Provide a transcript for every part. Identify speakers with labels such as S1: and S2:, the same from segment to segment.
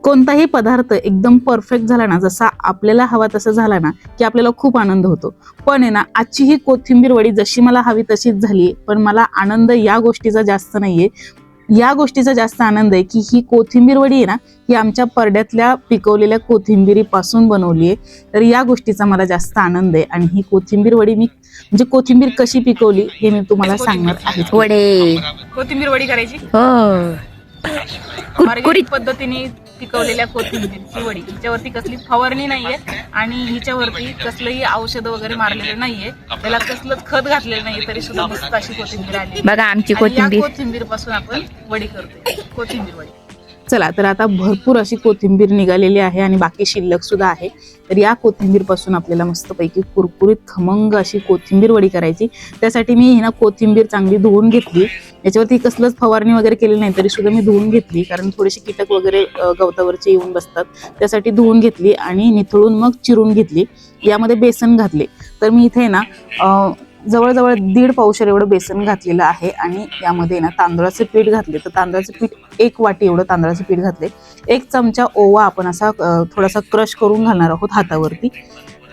S1: कोणताही पदार्थ एकदम परफेक्ट झाला ना, जसा आपल्याला हवा तसा झाला ना, की आपल्याला खूप आनंद होतो. पण आहे ना, आजची ही कोथिंबीर वडी जशी मला हवी तशीच झाली, पण मला आनंद या गोष्टीचा जास्त नाहीये. या गोष्टीचा जास्त आनंद आहे की ही कोथिंबीर वडी आहे ना, ही आमच्या परड्यातल्या पिकवलेल्या कोथिंबीरीपासून बनवली आहे. तर या गोष्टीचा मला जास्त आनंद आहे. आणि ही कोथिंबीर वडी मी म्हणजे कोथिंबीर कशी पिकवली हे मी तुम्हाला सांगणार आहे.
S2: वडे
S1: कोथिंबीर वडी करायची
S2: हो
S1: ऑर्गॅनिक पद्धतीने पिकवलेल्या कोथिंबीरची वडी. हिच्यावरती कसली फवारणी नाहीये आणि हिच्यावरती कसलंही औषध वगैरे मारलेलं नाहीये, त्याला कसलंच खत घातलेलं नाहीये, तरी सुद्धा मस्त अशी कोथिंबीर आली
S2: बघा आमची कोथिंबीर.
S1: कोथिंबीर पासून आपण वडी करतो, कोथिंबीर वडी. चला तर आता भरपूर अशी कोथिंबीर निघालेली आहे आणि बाकी शिल्लक सुद्धा आहे. तर या कोथिंबीर पासून आपल्याला मस्तपैकी कुरकुरीत खमंग अशी कोथिंबीर वडी करायची. त्यासाठी मी ना कोथिंबीर चांगली धुवून घेतली. याच्यावरती कसलंच फवारणी वगैरे केली नाही, तरी सुद्धा मी धुवून घेतली, कारण थोडेसे कीटक वगैरे गवतावरचे येऊन बसतात. त्यासाठी धुवून घेतली आणि निथळून मग चिरून घेतली. यामध्ये बेसन घातले. तर मी इथे ना जवळजवळ 1.5 पावशेर एवढं बेसन घातलेलं आहे आणि यामध्ये ना तांदळाचे पीठ घातले. तर तांदळाचे पीठ 1 वाटी एवढं तांदळाचे पीठ घातले. 1 चमचा ओवा आपण असा थोडासा क्रश करून घालणार आहोत हातावरती.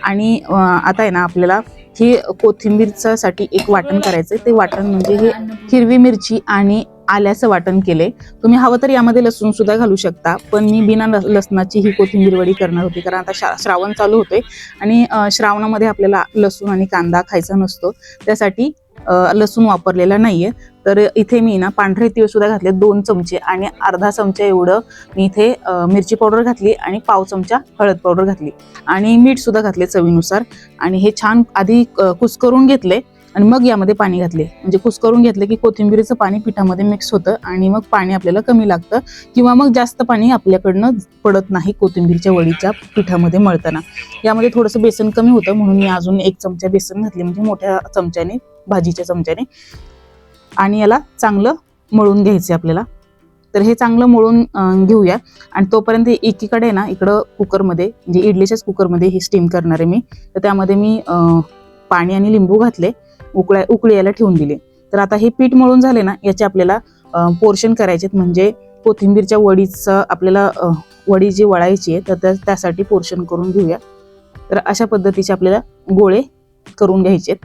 S1: आणि आता आहे ना आपल्याला ही कोथिंबीरसाठी एक वाटण करायचंय. ते वाटण म्हणजे हे हिरवी मिरची आणि आल्याचं वाटण केले. तुम्ही हवं तर यामध्ये लसूण सुद्धा घालू शकता, पण मी बिना लसणाची ही कोथिंबीर वडी करणार होती, कारण आता श्रावण चालू होतोय आणि श्रावणामध्ये आपल्याला लसूण आणि कांदा खायचा नसतो, त्यासाठी लसूण वापरलेला नाहीये. तर इथे मी ना पांढरे तीळ सुद्धा घातले 2 चमचे आणि अर्धा चमचा एवढं मी इथे मिरची पावडर घातली आणि पाव चमचा हळद पावडर घातली आणि मीठ सुद्धा घातले चवीनुसार. आणि हे छान आधी कुस्करून घेतले आणि मग यामध्ये पाणी घातले. म्हणजे कुस्करून घेतले की कोथिंबीरीचं पाणी पिठामध्ये मिक्स होतं आणि मग पाणी आपल्याला कमी लागतं किंवा मग जास्त पाणी आपल्याकडनं पडत नाही कोथिंबीरच्या वडीच्या पिठामध्ये मळताना. यामध्ये थोडंसं बेसन कमी होतं म्हणून मी अजून 1 चमचा बेसन घातले, म्हणजे मोठ्या चमच्याने, भाजीच्या चमच्याने. आणि याला चांगलं मळून घ्यायचे आपल्याला. तर हे चांगलं मळून घेऊया. आणि तोपर्यंत एकीकडे ना इकडं कुकरमध्ये, म्हणजे इडलीच्याच कुकरमध्ये ही स्टीम करणार आहे मी. तर त्यामध्ये मी पाणी आणि लिंबू घातले, उकळी यायला ठेवून दिले. तर आता हे पीठ मळून झाले ना, याचे आपल्याला पोर्शन करायचे, म्हणजे कोथिंबीरच्या वडीचं आपल्याला वडी जी वळायची आहे तर त्यासाठी पोर्शन करून घेऊया. तर अशा पद्धतीचे आपल्याला गोळे करून घ्यायचे.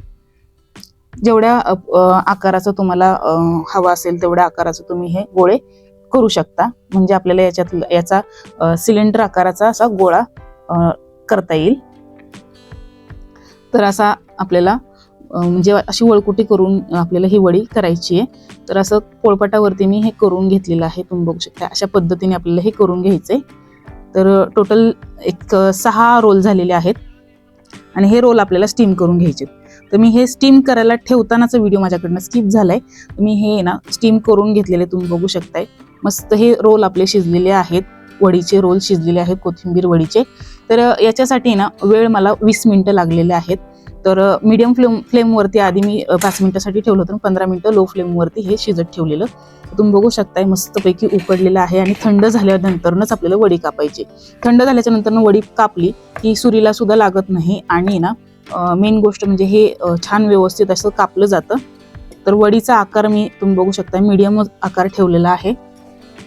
S1: जेवढ्या आकाराचं तुम्हाला हवा असेल तेवढ्या आकाराचं तुम्ही हे गोळे करू शकता, म्हणजे आपल्याला याचा सिलेंडर आकाराचा असा गोळा करता येईल. तर असा आपल्याला म्हणजे अशी वळकुटी करून आपल्याला ही वडी करायची आहे. तर असं पोळपाटावरती मी हे करून घेतलेलं आहे, तुम्ही बघू शकता. अशा पद्धतीने आपल्याला हे करून घ्यायचंय. तर टोटल एक 6 रोल झालेले आहेत आणि हे रोल आपल्याला स्टीम करून घ्यायचे. तर मी हे स्टीम करायला ठेवतानाचा व्हिडिओ माझ्याकडनं स्किप झालाय. मी हे ना स्टीम करून घेतलेले तुम्ही बघू शकताय. मस्त हे रोल आपले शिजलेले आहेत, वडीचे रोल शिजलेले आहेत कोथिंबीर वडीचे. तर याच्यासाठी ना वेळ मला 20 मिनिटं लागलेले आहेत. तर मीडियम फ्लेमवरती आधी मी 5 मिनिटासाठी ठेवलं होतं, 15 मिनिटं लो फ्लेमवरती हे शिजत ठेवलेलं. तुम्ही बघू शकताय मस्तपैकी उकडलेलं आहे. आणि थंड झाल्यानंतरच आपल्याला वडी कापायची. थंड झाल्याच्या नंतर वडी कापली की सुरीला सुद्धा लागत नाही आणि ना मेन गोष्ट म्हणजे हे छान व्यवस्थित असं कापलं जातं. तर वडीचा आकार मी तुम्ही बघू शकता मीडियम आकार ठेवलेला आहे.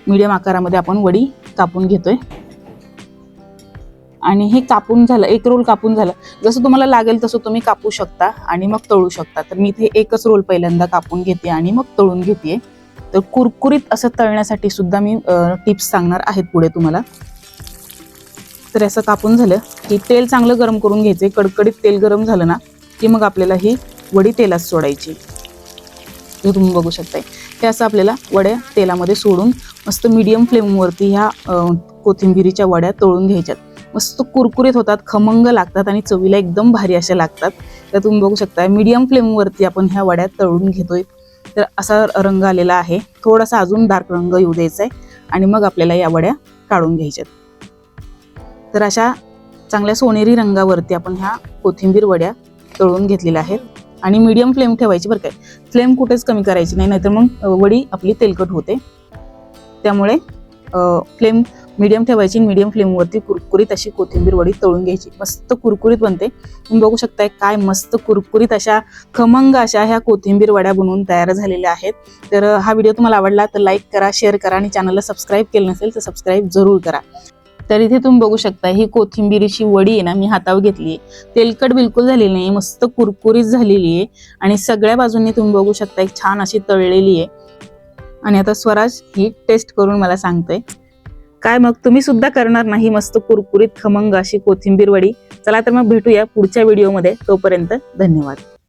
S1: मीडियम आकारामध्ये आपण वडी कापून घेतोय. आणि हे कापून झालं, एक रोल कापून झालं, जसं तुम्हाला लागेल तसं तुम्ही कापू शकता आणि मग तळू शकता. तर मी इथे एकच रोल पहिल्यांदा कापून घेते आणि मग तळून घेते. तर कुरकुरीत असं तळण्यासाठी सुद्धा मी टिप्स सांगणार आहेत पुढे तुम्हाला. तर असं कापून झालं की तेल चांगलं गरम करून घ्यायचं. कडकडीत तेल गरम झालं ना की मग आपल्याला ही वडी तेलात सोडायची. हे तुम्ही बघू शकताय. हे असं आपल्याला वड्या तेलामध्ये सोडून मस्त मीडियम फ्लेमवरती ह्या कोथिंबीरीच्या वड्या तळून घ्यायच्यात. मस्त कुरकुरीत होतात, खमंग लागतात आणि चवीला एकदम भारी अशा लागतात. तर तुम्ही बघू शकता मीडियम फ्लेमवरती आपण ह्या वड्या तळून घेतोय. तर असा रंग आलेला आहे. थोडासा अजून डार्क रंग येऊ द्यायचा आहे आणि मग आपल्याला या वड्या काढून घ्यायच्यात. तर अशा चांगल्या सोनेरी रंगावरती आपण ह्या कोथिंबीर वड्या तळून घेतलेल्या आहेत. आणि मीडियम फ्लेम ठेवायची बरं काय, फ्लेम कुठेच कमी करायची नाही, नाहीतर मग वडी आपली तेलकट होते. त्यामुळे फ्लेम मीडियम ठेवायची, मीडियम फ्लेमवरती कुरकुरीत अशी कोथिंबीर वडी तळून घ्यायची. मस्त कुरकुरीत बनते. तुम्ही बघू शकताय काय मस्त कुरकुरीत अशा खमंग अशा ह्या कोथिंबीर वड्या बनवून तयार झालेल्या आहेत. तर हा व्हिडिओ तुम्हाला आवडला तर लाईक करा, शेअर करा आणि चॅनलला सबस्क्राईब केलं नसेल तर सबस्क्राईब जरूर करा. तर इथे तुम्ही बघू शकता ही कोथिंबीरीची वडी आहे ना, मी हातावर घेतली आहे. तेलकट बिलकुल झालेली नाही, मस्त कुरकुरीत झालेली आहे आणि सगळ्या बाजूंनी तुम्ही बघू शकता एक छान अशी तळलेली आहे. आणि आता स्वराज ही टेस्ट करून मला सांगतोय काय मग तुम्ही सुद्धा करणार नाही मस्त कुरकुरीत खमंग अशी कोथिंबीर वडी. चला तर मग भेटूया पुढच्या व्हिडिओमध्ये. तोपर्यंत धन्यवाद.